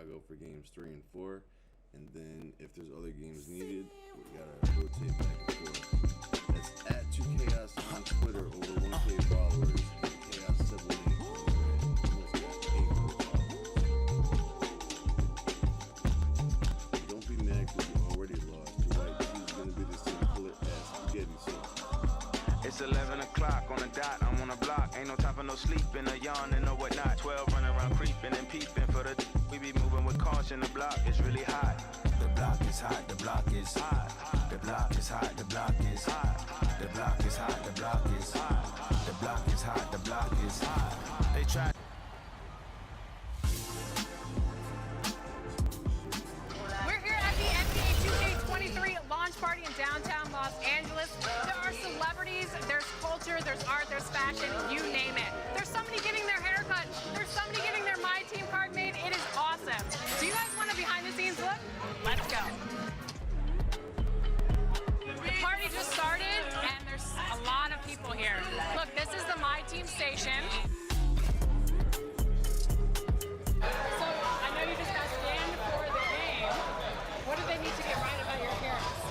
Chicago for games 3 and 4. And then if there's other games needed, we gotta rotate back and forth. That's at 2Chaos on Twitter, over 1K followers, and Chaos78 on Reddit. Don't be mad because you already lost. Your white tee's gonna be the same color as spaghetti sauce. It's 11 o'clock on the dot, I'm on the block. Ain't no time for no sleeping, or yawning, or whatnot. 12 running around creeping and peeping for the we be moving with caution. The block is really hot. The block is hot, the block is hot. The block is hot, the block is hot. The block is hot, the block is hot. The block is hot, the block is hot. They try. We're here at the NBA 2K23 launch party in downtown Los Angeles. There are celebrities, there's culture, there's art, there's fashion, you name it. There's somebody getting their hair cut. There's somebody getting their My Team card made. It is awesome. Do you guys want a behind the scenes look? Let's go. The party just started and there's a lot of people here. Look, this is the My Team station. So I know you just got scanned for the game. What do they need to get right about your appearance?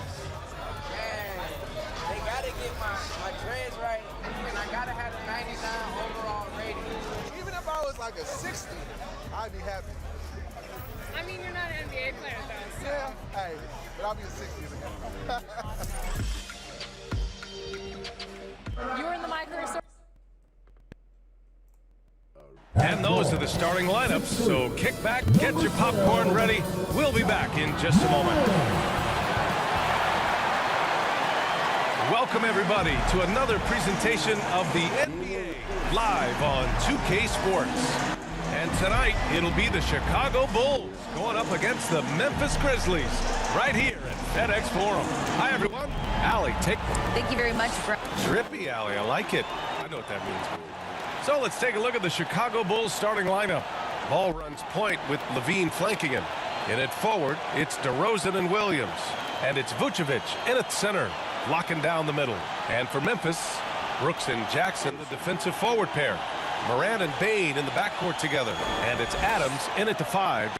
Man, they gotta get my dreads right, and I gotta have a 99 overall rating. Even if I was like a 60, I'd be happy. I mean, you're not an NBA player, though. So. Yeah, hey, but I'll be a 60 again. You were in the My Career Story. And those are the starting lineups, so kick back, get your popcorn ready. We'll be back in just a moment. Welcome, everybody, to another presentation of the NBA live on 2K Sports. And tonight, it'll be the Chicago Bulls going up against the Memphis Grizzlies right here at FedEx Forum. Hi, everyone. Allie, take... Thank you very much, bro. Trippy, Allie. I like it. I know what that means. So let's take a look at the Chicago Bulls starting lineup. Ball runs point with Levine flanking him. In it forward, it's DeRozan and Williams. And it's Vucevic in at center, locking down the middle. And for Memphis, Brooks and Jackson, the defensive forward pair. Moran and Bane in the backcourt together. And it's Adams in at the 5.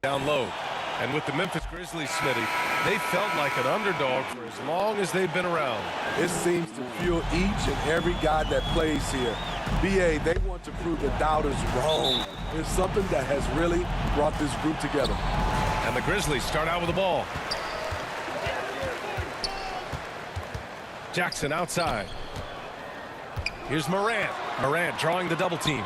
Down low. And with the Memphis Grizzlies, Smitty, they felt like an underdog for as long as they've been around. It seems to fuel each and every guy that plays here. BA, they want to prove the doubters wrong. It's something that has really brought this group together. And the Grizzlies start out with the ball. Jackson outside. Here's Moran. Moran drawing the double team.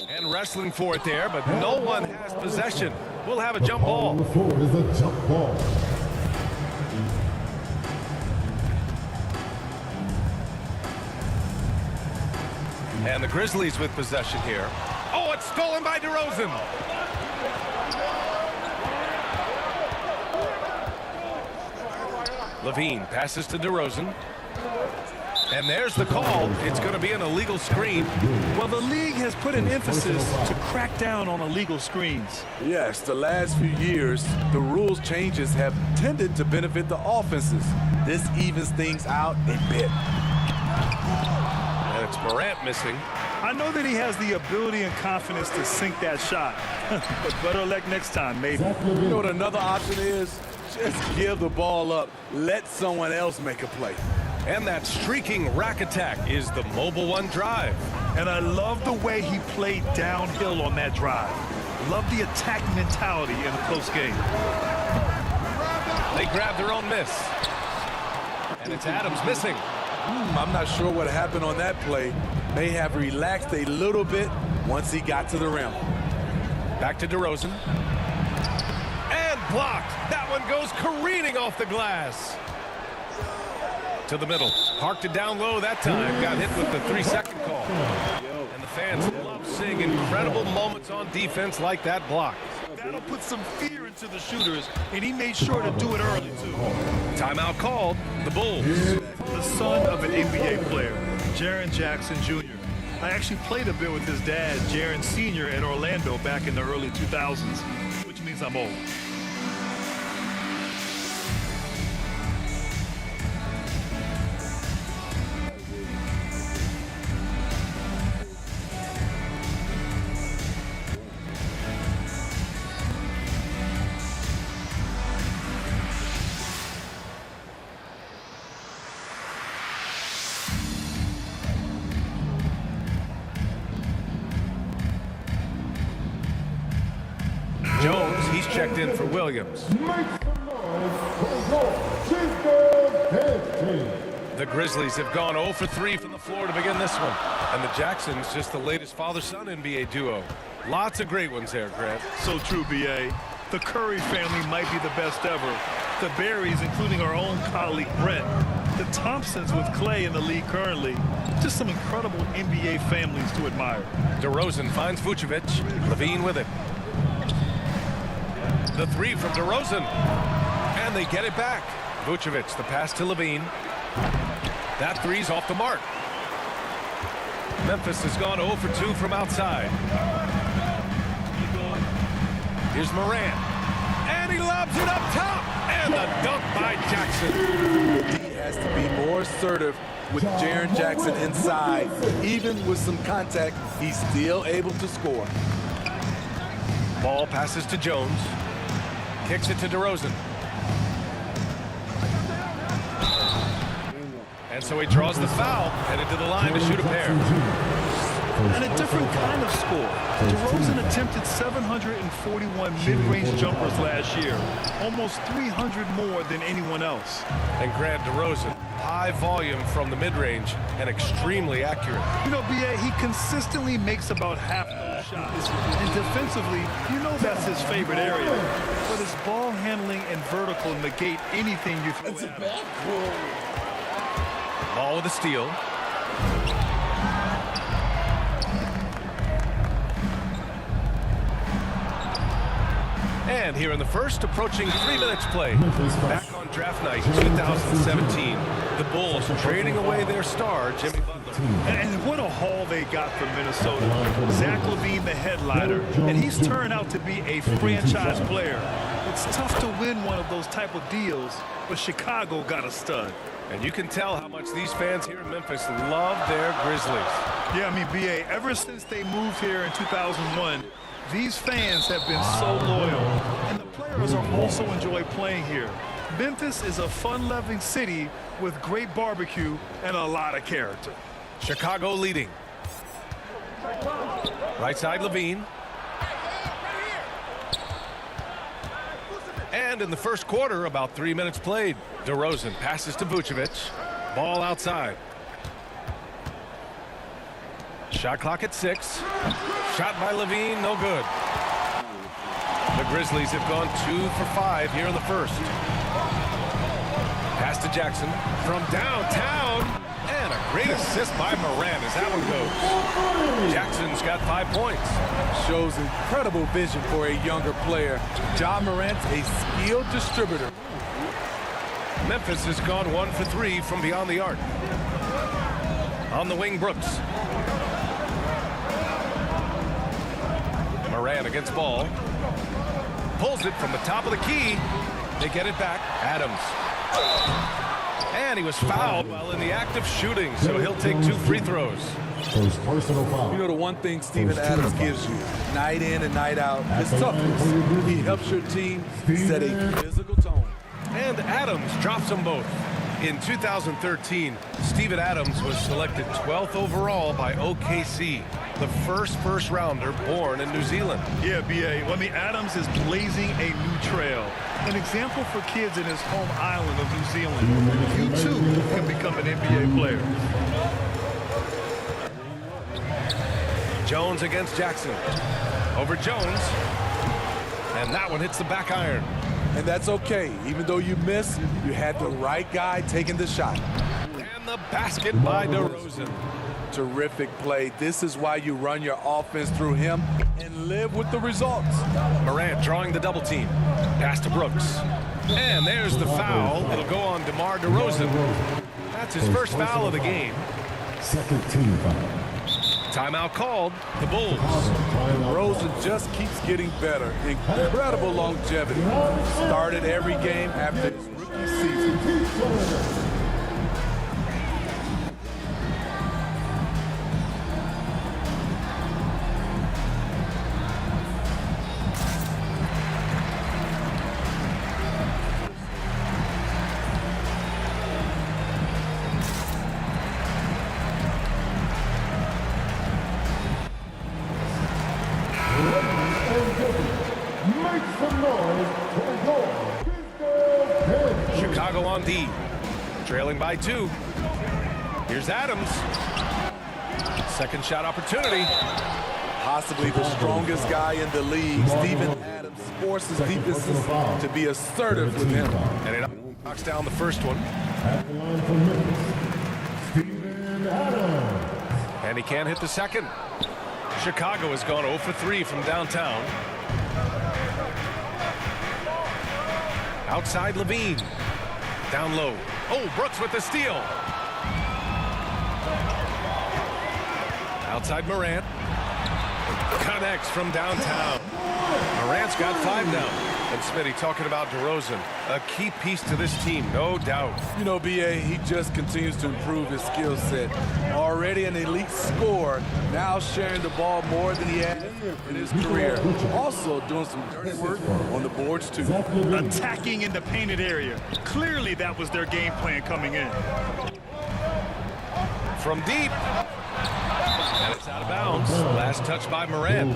And wrestling for it there, but no one has possession. We'll have a jump ball. On the floor is a jump ball. And the Grizzlies with possession here. Oh, it's stolen by DeRozan. Levine passes to DeRozan. And there's the call. It's going to be an illegal screen. Well, the league has put an emphasis to crack down on illegal screens. Yes, the last few years, the rules changes have tended to benefit the offenses. This evens things out a bit. And it's Morant missing. I know that he has the ability and confidence to sink that shot. But better luck next time, maybe. You know what another option is? Just give the ball up. Let someone else make a play. And that streaking rack attack is the Mobile One drive. And I love the way he played downhill on that drive. Love the attack mentality in a close game. They grab their own miss. And it's Adams missing. I'm not sure what happened on that play. May have relaxed a little bit once he got to the rim. Back to DeRozan. And blocked. That one goes careening off the glass. To the middle. Parked it down low that time. Got hit with the 3-second call. And the fans love seeing incredible moments on defense like that block. That'll put some fear into the shooters, and he made sure to do it early, too. Timeout called. The Bulls. The son of an NBA player, Jaren Jackson Jr. I actually played a bit with his dad, Jaren Sr. at Orlando back in the early 2000s, which means I'm old. checked in for Williams. The Grizzlies have gone 0 for 3 from the floor to begin this one. And the Jacksons just the latest father-son NBA duo. Lots of great ones there, Grant. So true, B.A. The Curry family might be the best ever. The Berries, including our own colleague Brent. The Thompsons with Clay in the league currently. Just some incredible NBA families to admire. DeRozan finds Vucevic. Levine with it. The three from DeRozan. And they get it back. Vucevic, the pass to Levine. That three's off the mark. Memphis has gone 0 for 2 from outside. Here's Morant. And he lobs it up top. And the dunk by Jackson. He has to be more assertive with Jaren Jackson inside. Even with some contact, he's still able to score. Ball passes to Jones. Kicks it to DeRozan. And so he draws the foul, headed to the line to shoot a pair. And a different kind of score. DeRozan attempted 741 mid-range jumpers last year, almost 300 more than anyone else. And Grant, DeRozan, high volume from the mid-range and extremely accurate. You know, B.A., he consistently makes about half those shots. And defensively, you know that's his favorite area. But his ball handling and vertical negate anything you throw at him. Ball with a steal. And here in the first, approaching 3 minutes played. Back on draft night 2017, the Bulls trading away their star, Jimmy Butler. And what a haul they got from Minnesota. Zach LaVine, the headliner, and he's turned out to be a franchise player. It's tough to win one of those type of deals, but Chicago got a stud. And you can tell how much these fans here in Memphis love their Grizzlies. Yeah, I mean, B.A., ever since they moved here in 2001, these fans have been so loyal. And the players are also enjoy playing here. Memphis is a fun-loving city with great barbecue and a lot of character. Chicago leading. Right side, Levine. And in the first quarter, about 3 minutes played. DeRozan passes to Vucevic. Ball outside. Shot clock at 6. Shot by Levine, no good. The Grizzlies have gone 2 for 5 here in the first. Pass to Jackson from downtown. And a great assist by Morant as that one goes. Jackson's got 5 points. Shows incredible vision for a younger player. Ja Morant's a skilled distributor. Memphis has gone 1 for 3 from beyond the arc. On the wing, Brooks. Morant against ball. Pulls it from the top of the key. They get it back. Adams. And he was fouled while in the act of shooting, so he'll take 2 free throws. You know, the one thing Steven Adams gives you, night in and night out, is toughness. He helps your team set a physical tone. And Adams drops them both. In 2013, Steven Adams was selected 12th overall by OKC, the first rounder born in New Zealand. Yeah, B.A. Well, I mean, Adams is blazing a new trail. An example for kids in his home island of New Zealand. You, too, can become an NBA player. Jones against Jackson. Over Jones. And that one hits the back iron. And that's okay. Even though you miss, you had the right guy taking the shot. And the basket by DeRozan. Terrific play. This is why you run your offense through him and live with the results. Morant drawing the double team. Pass to Brooks. And there's the foul. It'll go on DeMar DeRozan. That's his first foul of the game. Second team foul. Timeout called. The Bulls. DeRozan just keeps getting better. Incredible longevity. Started every game after his rookie season. Make some noise on D. Trailing by 2. Here's Adams. Second shot opportunity. Possibly the strongest guy in the league, Steven Adams, forces defenses to be assertive with him. And it knocks down the first one. At the line for Memphis, Steven Adams. And he can't hit the second. Chicago has gone 0 for 3 from downtown. Outside Levine. Down low. Oh, Brooks with the steal. Outside Morant. Connects from downtown. Morant's got 5 now. And Smitty talking about DeRozan, a key piece to this team, no doubt. You know, B.A., he just continues to improve his skill set. Already an elite scorer, now sharing the ball more than he has in his career. Also doing some dirty work on the boards, too. Attacking in the painted area. Clearly that was their game plan coming in. From deep. And it's out of bounds. Last touch by Morant.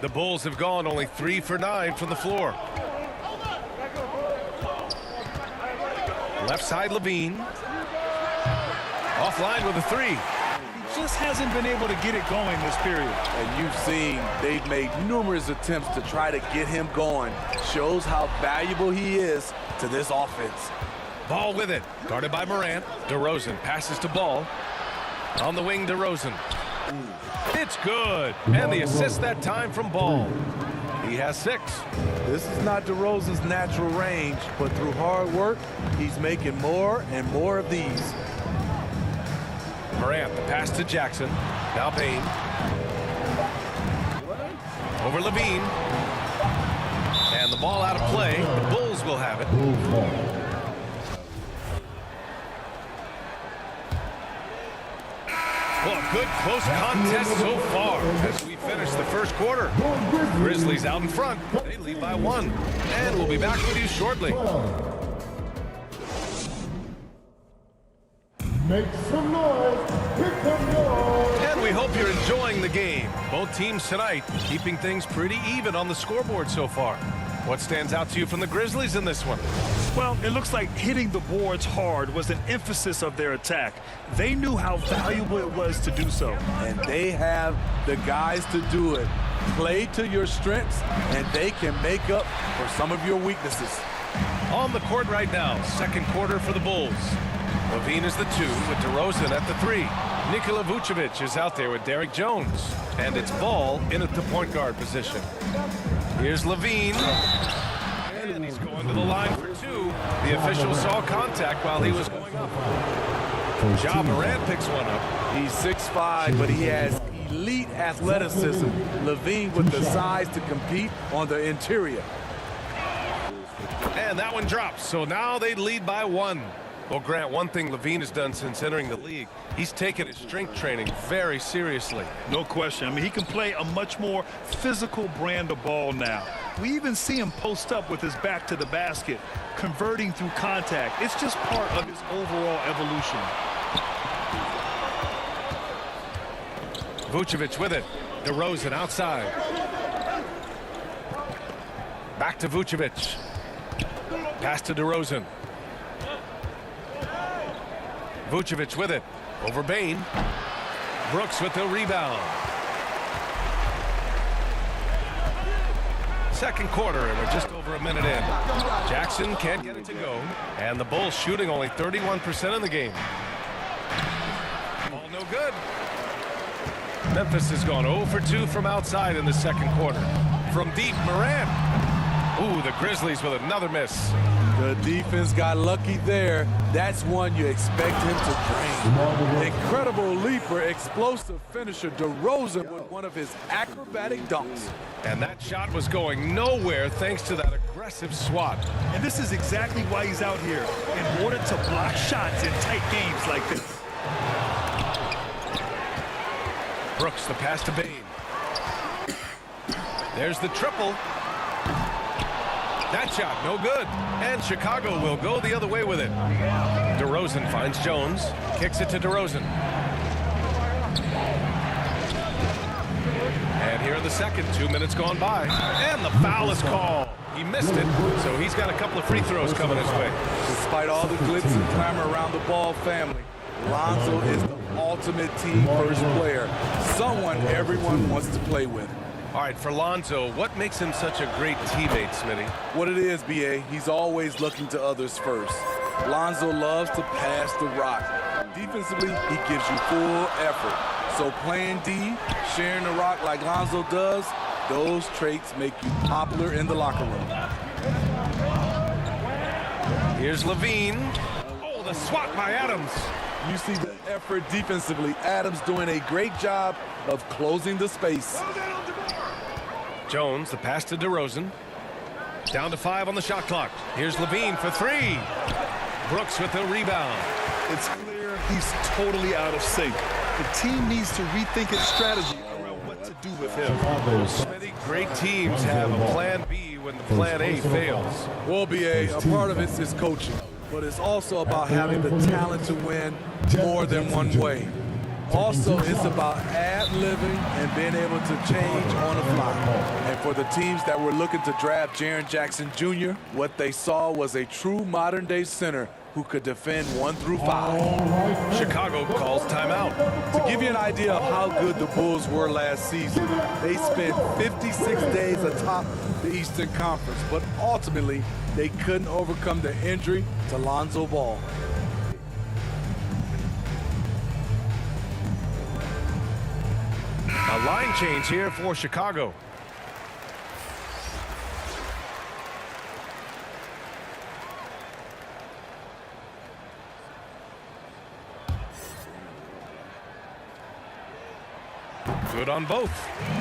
The Bulls have gone only 3 for 9 from the floor. Left side Levine. Offline with a 3. He just hasn't been able to get it going this period. And you've seen they've made numerous attempts to try to get him going. Shows how valuable he is to this offense. Ball with it. Guarded by Morant. DeRozan passes to Ball. On the wing, DeRozan. It's good. And the assist that time from Ball. He has 6. This is not DeRozan's natural range, but through hard work, he's making more and more of these. Morant, the pass to Jackson. Now Payne. Over Levine. And the ball out of play. The Bulls will have it. Well, good close contest so far as we finish the first quarter. Grizzlies out in front. They lead by 1. And we'll be back with you shortly. Make some noise. Make some noise. And we hope you're enjoying the game. Both teams tonight keeping things pretty even on the scoreboard so far. What stands out to you from the Grizzlies in this one? Well, it looks like hitting the boards hard was an emphasis of their attack. They knew how valuable it was to do so. And they have the guys to do it. Play to your strengths, and they can make up for some of your weaknesses. On the court right now, second quarter for the Bulls. Levine is the 2 with DeRozan at the 3. Nikola Vucevic is out there with Derrick Jones. And it's Ball in at the point guard position. Here's Levine. And he's going to the line for 2. The official saw contact while he was going up. Ja Morant picks one up. He's 6'5", but he has elite athleticism. Levine with the size to compete on the interior. And that one drops. So now they lead by 1. Well, Grant, one thing Levine has done since entering the league, he's taken his strength training very seriously. No question. I mean, he can play a much more physical brand of ball now. We even see him post up with his back to the basket, converting through contact. It's just part of his overall evolution. Vucevic with it. DeRozan outside. Back to Vucevic. Pass to DeRozan. Vucevic with it. Over Bane. Brooks with the rebound. Second quarter, and we're just over a minute in. Jackson can't get it to go. And the Bulls shooting only 31% in the game. Ball no good. Memphis has gone 0 for 2 from outside in the second quarter. From deep, Morant. Ooh, the Grizzlies with another miss. The defense got lucky there. That's one you expect him to drain. Incredible leaper, explosive finisher, DeRozan with one of his acrobatic dunks. And that shot was going nowhere thanks to that aggressive swat. And this is exactly why he's out here, in order to block shots in tight games like this. Brooks, the pass to Bane. There's the triple. That shot, no good. And Chicago will go the other way with it. DeRozan finds Jones. Kicks it to DeRozan. And here in the second. 2 minutes gone by. And the foul is called. He missed it, so he's got a couple of free throws coming his way. Despite all the glitz and clamor around the Ball family, Lonzo is the ultimate team first player, someone everyone wants to play with. All right, for Lonzo, what makes him such a great teammate, Smitty? What it is, B.A., he's always looking to others first. Lonzo loves to pass the rock. Defensively, he gives you full effort. So playing D, sharing the rock like Lonzo does, those traits make you popular in the locker room. Here's Levine. Oh, the swat by Adams. You see the effort defensively. Adams doing a great job of closing the space. Jones, the pass to DeRozan. Down to 5 on the shot clock. Here's Levine for 3. Brooks with the rebound. It's clear he's totally out of sync. The team needs to rethink its strategy around what to do with him. Many great teams have a plan B when the plan A fails. Well, B.A., a part of it is coaching, but it's also about having the talent to win more than one way. Also, it's about ad-libbing and being able to change on the fly. And for the teams that were looking to draft Jaren Jackson Jr., what they saw was a true modern-day center who could defend 1 through 5. Chicago calls timeout. To give you an idea of how good the Bulls were last season, they spent 56 days atop the Eastern Conference, but ultimately, they couldn't overcome the injury to Lonzo Ball. A line change here for Chicago. Good on both.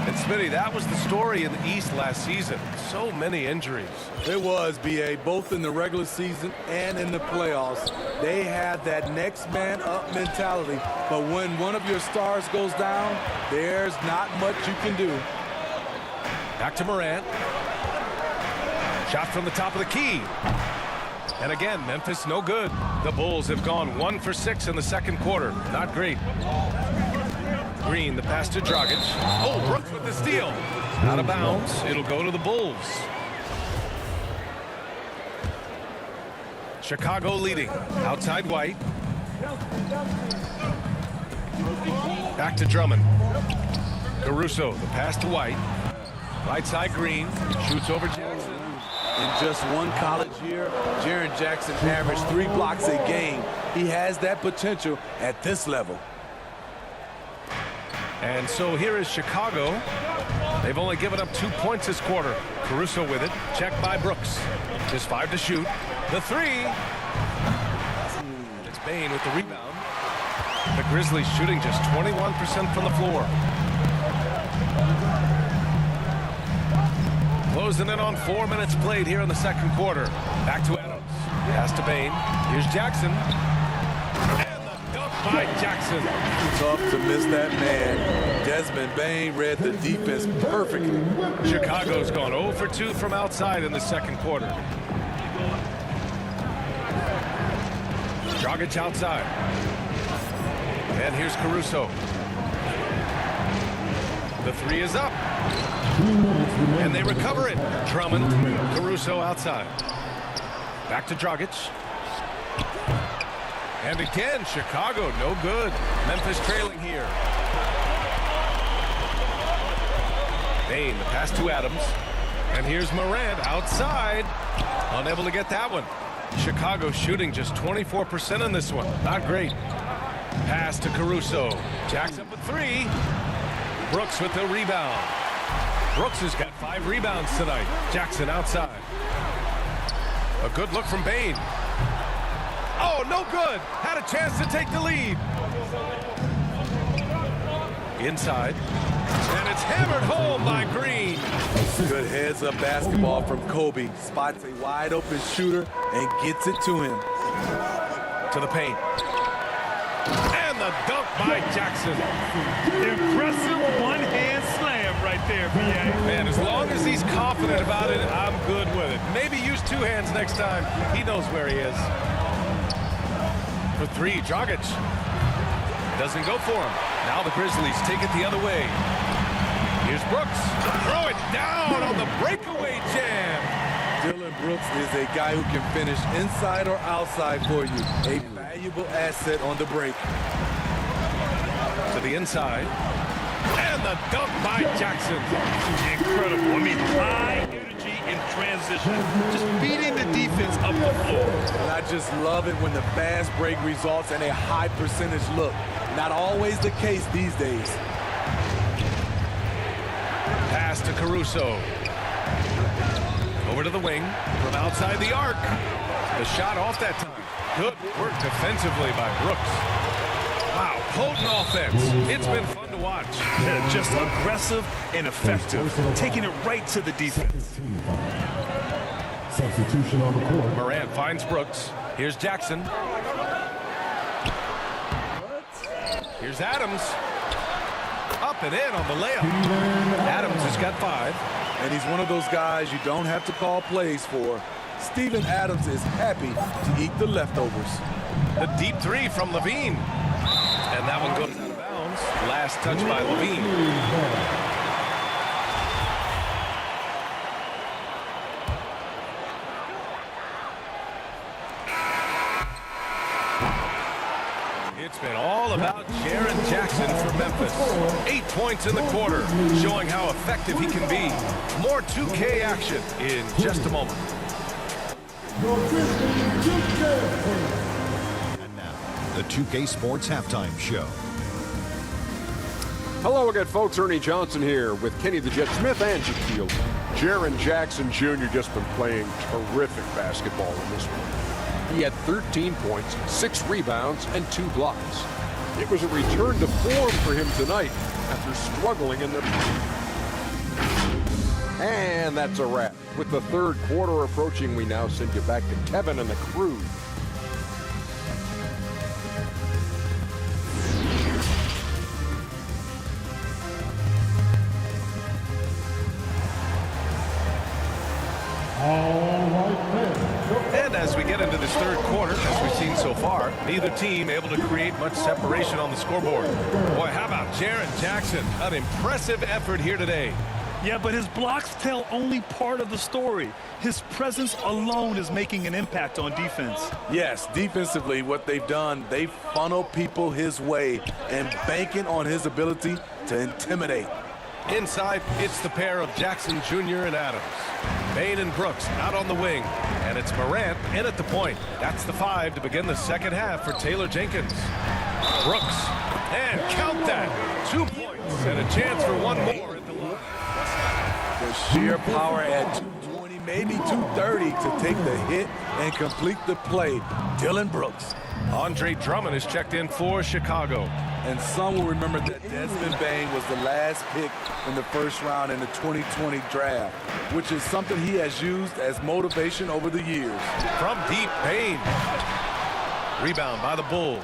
And Smitty, that was the story in the East last season. So many injuries. It was, B.A., both in the regular season and in the playoffs. They had that next man up mentality. But when one of your stars goes down, there's not much you can do. Back to Morant. Shot from the top of the key. And again, Memphis no good. The Bulls have gone 1 for 6 in the second quarter. Not great. Green, the pass to Dragic. Oh, Brooks with the steal. Out of bounds. It'll go to the Bulls. Chicago leading. Outside White. Back to Drummond. Caruso, the pass to White. Right side Green. Shoots over Jackson. In just one college year, Jaren Jackson averaged 3 blocks a game. He has that potential at this level. And so here is Chicago. They've only given up 2 points this quarter. Caruso with it. Checked by Brooks. Just 5 to shoot. The 3. It's Bane with the rebound. The Grizzlies shooting just 21% from the floor. Closing in on 4 minutes played here in the second quarter. Back to Adams. Pass to Bane. Here's Jackson. By Jackson. Tough to miss that man. Desmond Bane read the defense perfectly. Chicago's gone 0 for 2 from outside in the second quarter. Dragic outside. And here's Caruso. The 3 is up. And they recover it. Drummond, Caruso outside. Back to Dragic. And again, Chicago, no good. Memphis trailing here. Bane, the pass to Adams. And here's Morant outside. Unable to get that one. Chicago shooting just 24% in this one. Not great. Pass to Caruso. Jackson with 3. Brooks with the rebound. Brooks has got 5 rebounds tonight. Jackson outside. A good look from Bane. Oh, no good. Had a chance to take the lead. Inside. And it's hammered home by Green. Good heads-up basketball from Kobe. Spots a wide-open shooter and gets it to him. To the paint. And the dunk by Jackson. Impressive one-hand slam right there, B.A. Man, as long as he's confident about it, I'm good with it. Maybe use 2 hands next time. He knows where he is. For 3, Dragic. Doesn't go for him. Now the Grizzlies take it the other way. Here's Here's Brooks. Throw it down on the breakaway jam. Dillon Brooks is a guy who can finish inside or outside for you. A valuable asset on the break. To the inside. And the dunk by Jackson. Incredible. I mean, high energy in transition. Just beating the defense up the floor. And I just love it when the fast break results in a high percentage look. Not always the case these days. Pass to Caruso. Over to the wing from outside the arc. The shot off that time. Good work defensively by Brooks. Wow, potent offense. It's been fun to watch. Yeah, just aggressive and effective. Taking it right to the defense. Substitution on the court. Morant finds Brooks. Here's Jackson. Here's Adams. Up and in on the layup. Adams has got 5. And he's one of those guys you don't have to call plays for. Steven Adams is happy to eat the leftovers. The deep 3 from Levine. And that one goes out of bounds. Last touch by Levine. It's been all about Jaren Jackson for Memphis. 8 points in the quarter, showing how effective he can be. More 2K action in just a moment. And now, the 2K Sports Halftime Show. Hello again, folks. Ernie Johnson here with Kenny the Jet Smith and Shaquille. Jaren Jackson Jr. just been playing terrific basketball in this one. He had 13 points, 6 rebounds, and 2 blocks. It was a return to form for him tonight after struggling in the... And that's a wrap. With the third quarter approaching, we now send you back to Kevin and the crew. And as we get into this third quarter, as we've seen so far, neither team able to create much separation on the scoreboard. Boy, how about Jaren Jackson? An impressive effort here today. Yeah, but his blocks tell only part of the story. His presence alone is making an impact on defense. Yes, defensively, what they've done, they funnel people his way and banking on his ability to intimidate. Inside, it's the pair of Jackson Jr. and Adams. Bain and Brooks out on the wing. And it's Morant in at the point. That's the 5 to begin the second half for Taylor Jenkins. Brooks. And count that. 2 points and a chance for one more at the line. The sheer power at 220, maybe 230 to take the hit and complete the play. Dillon Brooks. Andre Drummond is checked in for Chicago. And some will remember that Desmond Bain was the last pick in the first round in the 2020 draft, which is something he has used as motivation over the years. From deep, Bain. Rebound by the Bulls.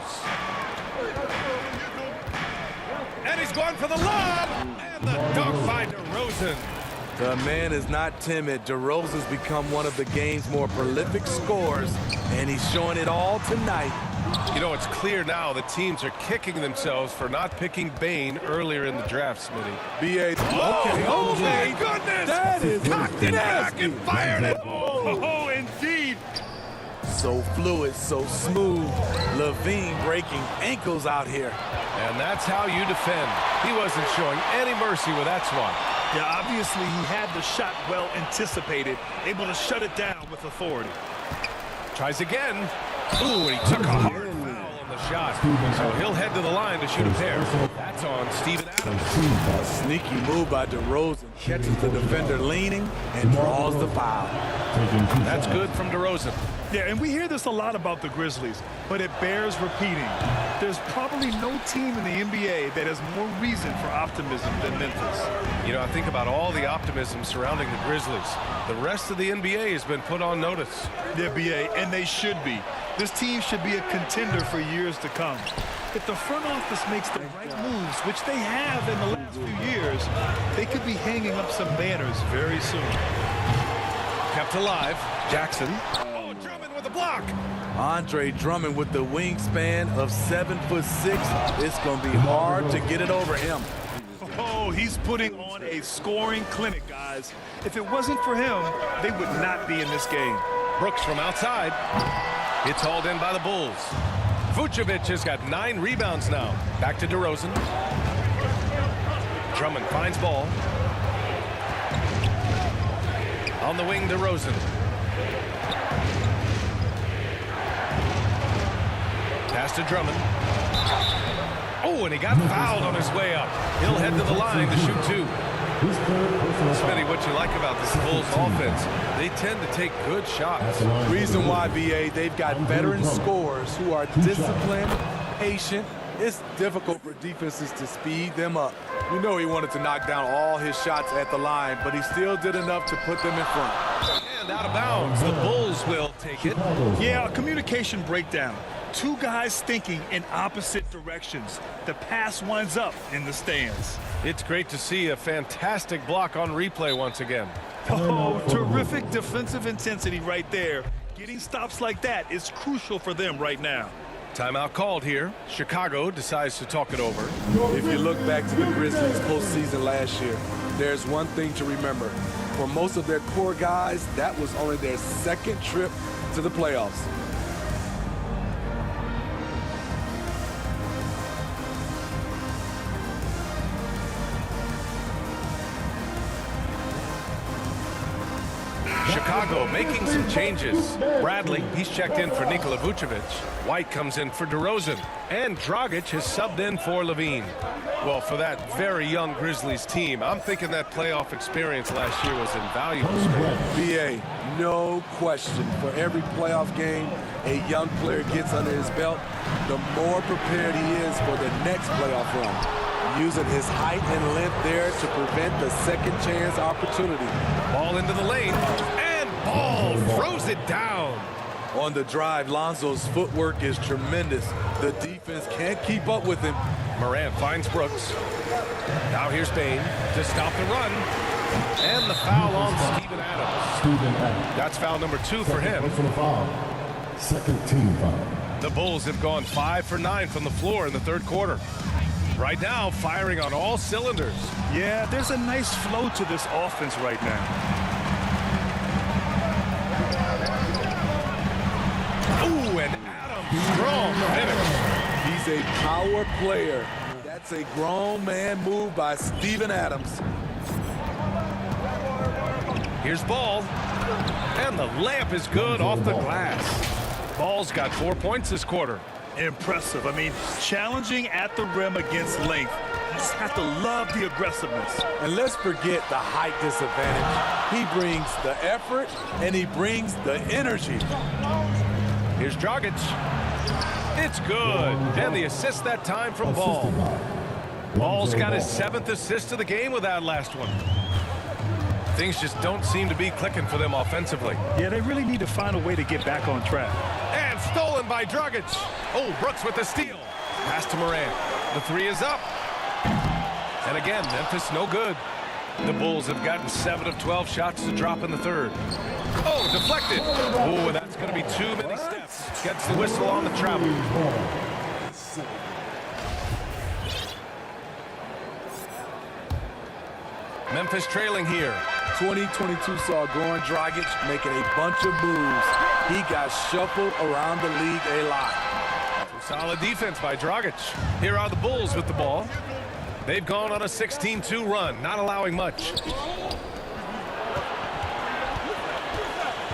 And he's going for the lob. And the dunk by DeRozan. The man is not timid. DeRozan's become one of the game's more prolific scorers, and he's showing it all tonight. You know, it's clear now the teams are kicking themselves for not picking Bain earlier in the draft, Smitty. B.A. Oh my goodness! That is cocked it back and fired it. Oh, indeed. So fluid, so smooth. Levine breaking ankles out here. And that's how you defend. He wasn't showing any mercy with that swat. Yeah, obviously he had the shot well anticipated, able to shut it down with authority. Tries again. Ooh, and he took a hard foul on the shot. So he'll head to the line to shoot a pair. That's on Steven Adams. A sneaky move by DeRozan. Catches the defender leaning and draws the foul. That's good from DeRozan. Yeah, and we hear this a lot about the Grizzlies, but it bears repeating. There's probably no team in the NBA that has more reason for optimism than Memphis. You know, I think about all the optimism surrounding the Grizzlies. The rest of the NBA has been put on notice. The NBA, and they should be. This team should be a contender for years to come. If the front office makes the right moves, which they have in the last few years, they could be hanging up some banners very soon. Kept alive. Jackson. Oh, Drummond with a block. Andre Drummond with the wingspan of 7'6". It's going to be hard to get it over him. Oh, Oh, he's putting on a scoring clinic, guys. If it wasn't for him, they would not be in this game. Brooks from outside. It's hauled in by the Bulls. Vucevic has got 9 rebounds now. Back to DeRozan. Drummond finds ball. On the wing, DeRozan. Pass to Drummond. Oh, and he got fouled on his way up. He'll head to the line to shoot 2. Smitty, what you like about this Bulls offense, they tend to take good shots. Reason why, BA, they've got veteran scorers who are disciplined, patient. It's difficult for defenses to speed them up. You know he wanted to knock down all his shots at the line, but he still did enough to put them in front. And out of bounds, the Bulls will take it. Yeah, a communication breakdown. 2 guys thinking in opposite directions. The pass winds up in the stands. It's great to see a fantastic block on replay once again. Oh, terrific defensive intensity right there. Getting stops like that is crucial for them right now. Timeout called here. Chicago decides to talk it over. If you look back to the Grizzlies postseason last year, there's one thing to remember. For most of their core guys, that was only their 2nd trip to the playoffs. Chicago making some changes. Bradley, he's checked in for Nikola Vucevic. White comes in for DeRozan. And Dragic has subbed in for Levine. Well, for that very young Grizzlies team, I'm thinking that playoff experience last year was invaluable. BA, no question. For every playoff game a young player gets under his belt, the more prepared he is for the next playoff run. Using his height and length there to prevent the second chance opportunity. Ball into the lane, and Ball throws it down. On the drive, Lonzo's footwork is tremendous. The defense can't keep up with him. Morant finds Brooks. Now here's Bane to stop the run. And the foul on Steven Adams. That's foul number 2 for him. Second team foul. The Bulls have gone 5 for 9 from the floor in the 3rd quarter. Right now, firing on all cylinders. Yeah, there's a nice flow to this offense right now. Ooh, and Adams, strong finish. He's a power player. That's a grown man move by Steven Adams. Here's Ball. And the layup is good off the glass. Ball's got 4 points this quarter. Impressive. I mean, challenging at the rim against length. You just have to love the aggressiveness. And let's forget the height disadvantage. He brings the effort, and he brings the energy. Here's Dragic. It's good. And the assist that time from Ball. Ball's got his 7th assist of the game with that last one. Things just don't seem to be clicking for them offensively. Yeah, they really need to find a way to get back on track. And stolen by Dragic. Oh, Brooks with the steal. Pass to Morant. The 3 is up. And again, Memphis no good. The Bulls have gotten 7 of 12 shots to drop in the 3rd. Oh, deflected. Oh, that's going to be too many steps. Gets the whistle on the travel. Memphis trailing here. 2022 saw Goran Dragic making a bunch of moves. He got shuffled around the league a lot. Solid defense by Dragic. Here are the Bulls with the ball. They've gone on a 16-2 run, not allowing much.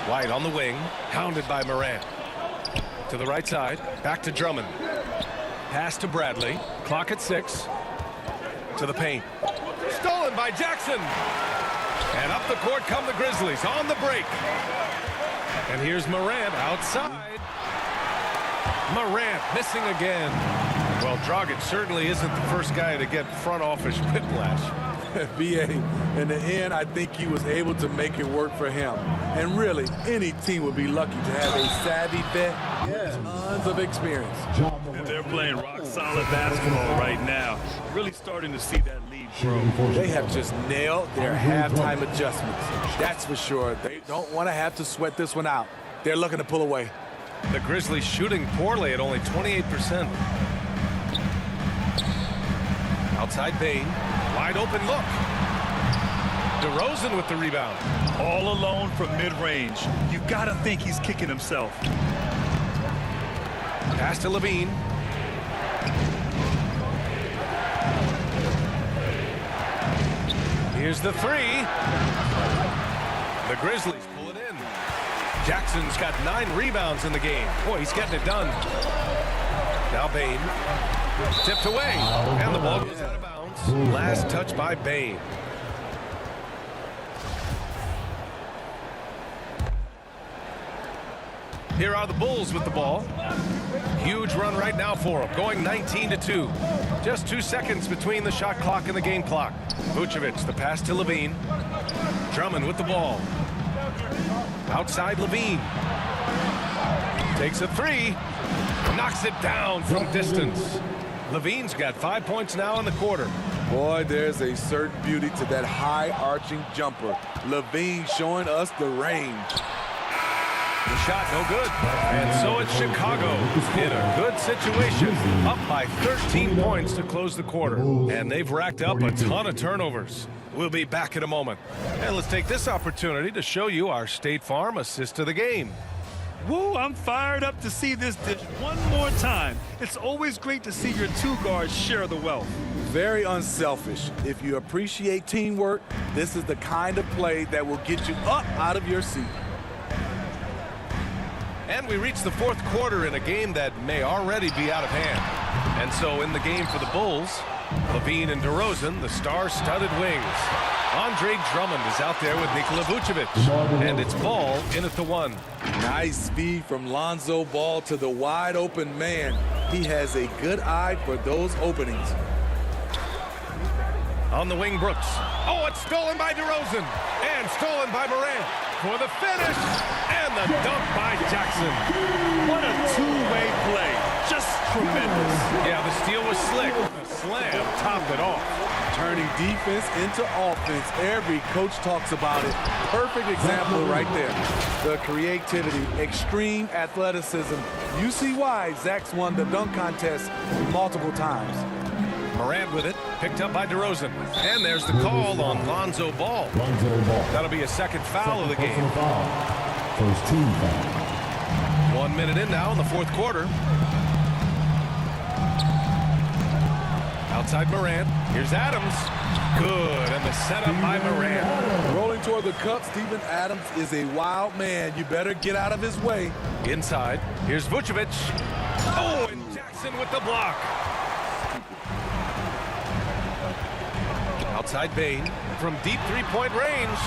White on the wing, hounded by Morant. To the right side, back to Drummond. Pass to Bradley, clock at 6. To the paint. Stolen by Jackson. And up the court come the Grizzlies on the break. And here's Morant outside. Morant missing again. Well, Dragic certainly isn't the first guy to get front office whiplash. BA, in the end, I think he was able to make it work for him. And really, any team would be lucky to have a savvy vet with tons of experience. And they're playing rock-solid basketball right now. Really starting to see that lead grow. They have just nailed their halftime adjustments. That's for sure. They don't want to have to sweat this one out. They're looking to pull away. The Grizzlies shooting poorly at only 28%. Outside Bane. Wide open look. DeRozan with the rebound. All alone from mid-range. You gotta think he's kicking himself. Pass to Levine. Here's the three. The Grizzlies pull it in. Jackson's got 9 rebounds in the game. Boy, he's getting it done. Now Bane. Tipped away. And the ball goes out of bounds. Last touch by Bane. Here are the Bulls with the ball. Huge run right now for them, going 19-2. Just 2 seconds between the shot clock and the game clock. Vucevic, the pass to Levine. Drummond with the ball. Outside Levine. Takes a three. Knocks it down from distance. Levine's got 5 points now in the quarter. Boy, there's a certain beauty to that high-arching jumper. Levine showing us the range. The shot no good. And so it's Chicago in a good situation. Up by 13 points to close the quarter. And they've racked up a ton of turnovers. We'll be back in a moment. And let's take this opportunity to show you our State Farm assist of the game. Woo, I'm fired up to see this dish one more time. It's always great to see your 2 guards share the wealth. Very unselfish. If you appreciate teamwork, this is the kind of play that will get you up out of your seat. And we reach the 4th quarter in a game that may already be out of hand. And so in the game for the Bulls, Levine and DeRozan, the star-studded wings. Andre Drummond is out there with Nikola Vucevic. And it's Ball in at the 1. Nice speed from Lonzo Ball to the wide-open man. He has a good eye for those openings. On the wing, Brooks. Oh, it's stolen by DeRozan. And stolen by Morant. For the finish. And the dunk by Jackson. What a two-way play. Just tremendous. Yeah, the steal was slick. The slam topped it off. Turning defense into offense. Every coach talks about it. Perfect example right there. The creativity, extreme athleticism. You see why Zach's won the dunk contest multiple times. Morant with it, picked up by DeRozan. And there's the call on Lonzo Ball. That'll be a second foul of the game. First team foul. 1 minute in now in the 4th quarter. Outside Morant. Here's Adams. Good, and the setup by Morant. Rolling toward the cup, Steven Adams is a wild man. You better get out of his way. Inside. Here's Vucevic. Oh, and Jackson with the block. Outside Bane from deep 3-point range.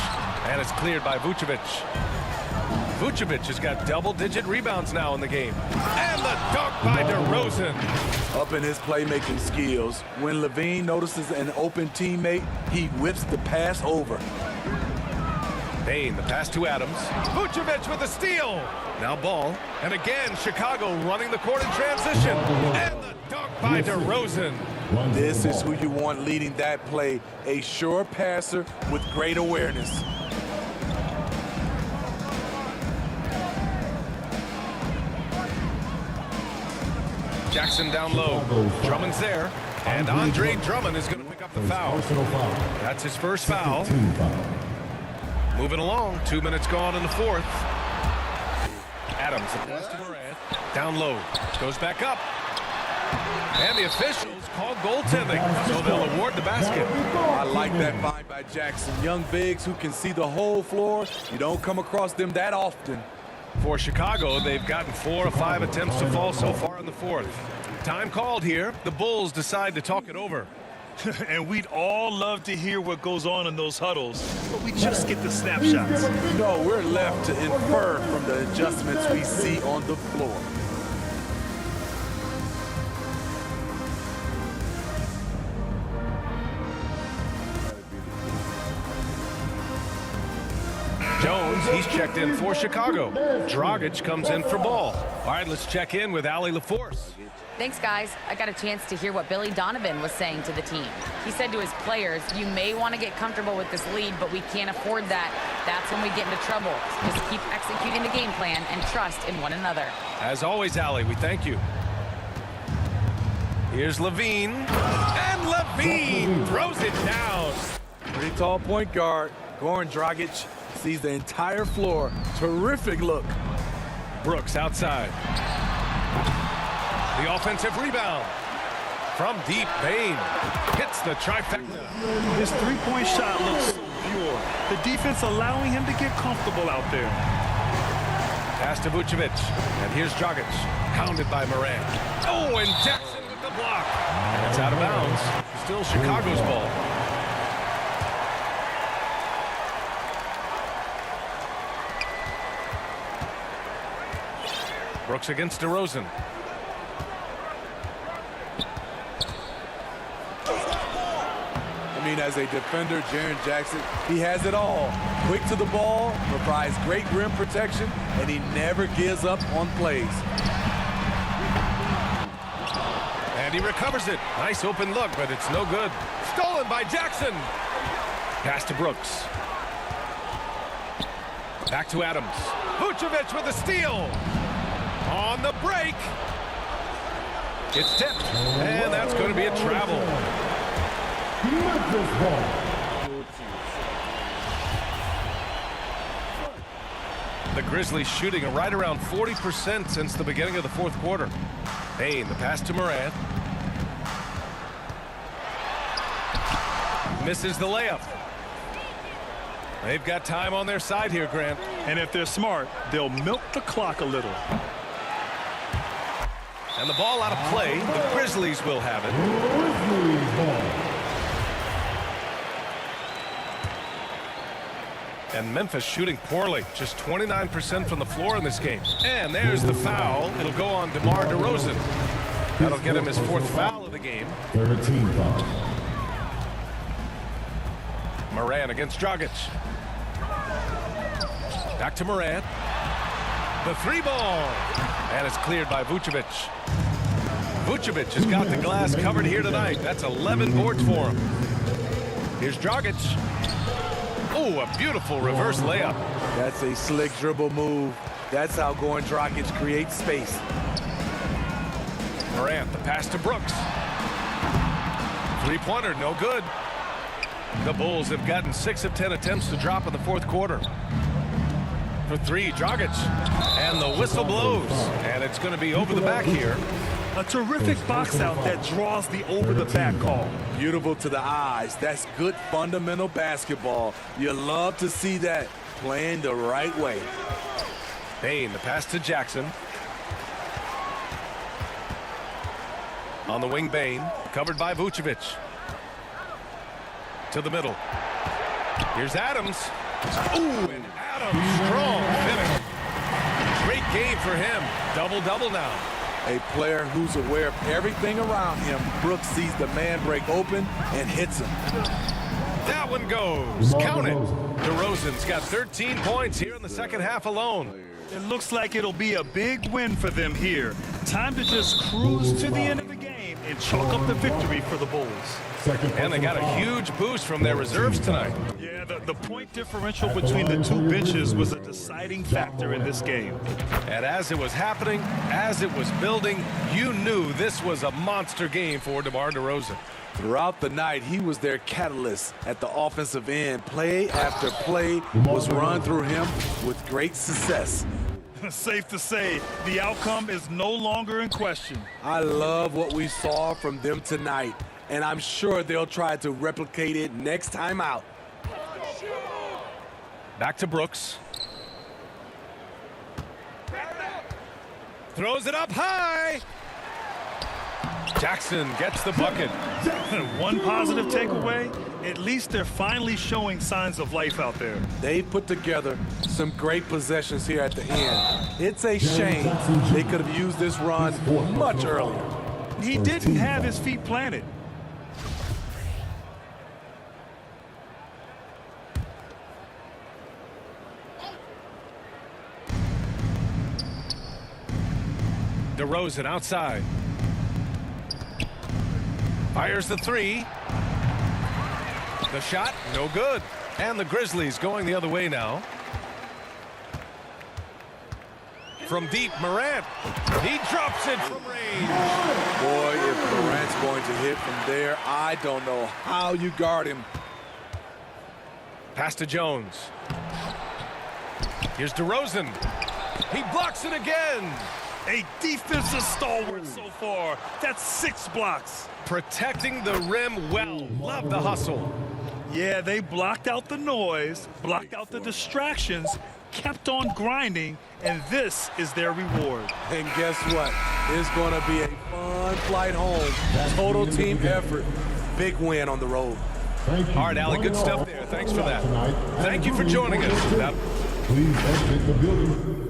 And it's cleared by Vucevic. Vucevic has got double-digit rebounds now in the game. And the dunk by DeRozan. Up in his playmaking skills, when Levine notices an open teammate, he whips the pass over. Bane, the pass to Adams. Vucevic with the steal. Now Ball. And again, Chicago running the court in transition. And the dunk by DeRozan. This is who you want leading that play. A sure passer with great awareness. Jackson down low. Drummond's there. And Andre Drummond is going to pick up the foul. That's his first foul. Moving along. 2 minutes gone in the 4th. Adams, the pass to Morant. Down low. Goes back up. And the officials call goaltending, so they'll award the basket. I like that find by Jackson. Young bigs who can see the whole floor. You don't come across them that often. For Chicago, they've gotten 4 of 5 attempts to fall so far in the 4th. Time called here. The Bulls decide to talk it over. And we'd all love to hear what goes on in those huddles, but we just get the snapshots. No, we're left to infer from the adjustments we see on the floor. Jones, he's checked in for Chicago. Dragic comes in for Ball. All right, let's check in with Allie LaForce. Thanks, guys. I got a chance to hear what Billy Donovan was saying to the team. He said to his players, you may want to get comfortable with this lead, but we can't afford that. That's when we get into trouble. Just keep executing the game plan and trust in one another. As always, Allie, we thank you. Here's Levine. And Levine throws it down. Pretty tall point guard. Goran Dragic sees the entire floor. Terrific look. Brooks outside. The offensive rebound. From deep, Bain hits the trifecta. His three-point shot looks so pure. The defense allowing him to get comfortable out there. Pass to Vucevic. And here's Dragic. Pounded by Morant. Oh, and Jackson with the block. And it's out of bounds. Still Chicago's ball. Brooks against DeRozan. I mean, as a defender, Jaren Jackson, he has it all. Quick to the ball, provides great rim protection, and he never gives up on plays. And he recovers it. Nice open look, but it's no good. Stolen by Jackson. Pass to Brooks. Back to Adams. Vucevic with a steal. On the break. It's tipped. And that's going to be a travel. The Grizzlies shooting right around 40% since the beginning of the fourth quarter. Bain, the pass to Morant. Misses the layup. They've got time on their side here, Grant. And if they're smart, they'll milk the clock a little. And the ball out of play. The Grizzlies will have it. And Memphis shooting poorly. Just 29% from the floor in this game. And there's the foul. It'll go on DeMar DeRozan. That'll get him his fourth foul of the game. 13 fouls. Morant against Dragic. Back to Morant. The three ball. And it's cleared by Vucevic. Vucevic has got the glass covered here tonight. That's 11 boards for him. Here's Dragic. Oh, a beautiful reverse layup. That's a slick dribble move. That's how Goran Dragic creates space. Morant, the pass to Brooks. Three-pointer, no good. The Bulls have gotten 6 of 10 attempts to drop in the fourth quarter. For three, Dragic. And the whistle blows. And it's going to be over the back here. A terrific box out that draws the over-the-back call. Beautiful to the eyes. That's good fundamental basketball. You love to see that playing the right way. Bain, the pass to Jackson. On the wing, Bain, covered by Vucevic. To the middle. Here's Adams. Ooh, and Adams, strong finish. Great game for him. Double-double now. A player who's aware of everything around him. Brooks sees the man break open and hits him. That one goes. Count it. DeRozan's got 13 points here in the second half alone. It looks like it'll be a big win for them here. Time to just cruise to the end of the game and chalk up the victory for the Bulls. And they got a huge boost from their reserves tonight. Yeah, the point differential between the two benches was a deciding factor in this game. And as it was happening, as it was building, you knew this was a monster game for DeMar DeRozan. Throughout the night, he was their catalyst at the offensive end. Play after play was run through him with great success. Safe to say, the outcome is no longer in question. I love what we saw from them tonight, and I'm sure they'll try to replicate it next time out. Back to Brooks. Throws it up high. Jackson gets the bucket. One positive takeaway, at least they're finally showing signs of life out there. They put together some great possessions here at the end. It's a shame they could have used this run much earlier. He didn't have his feet planted. DeRozan outside. Fires the three. The shot, no good. And the Grizzlies going the other way now. From deep, Morant. He drops it from range. Boy, if Morant's going to hit from there, I don't know how you guard him. Pass to Jones. Here's DeRozan. He blocks it again. A defensive stalwart so far. That's 6 blocks. Protecting the rim well. Love the hustle. Yeah, they blocked out the noise, blocked out the distractions, kept on grinding, and this is their reward. And guess what? It's going to be a fun flight home. Total team effort. Big win on the road. All right, Allie, good stuff there. Thanks for that. Thank you for joining us. Please exit the building.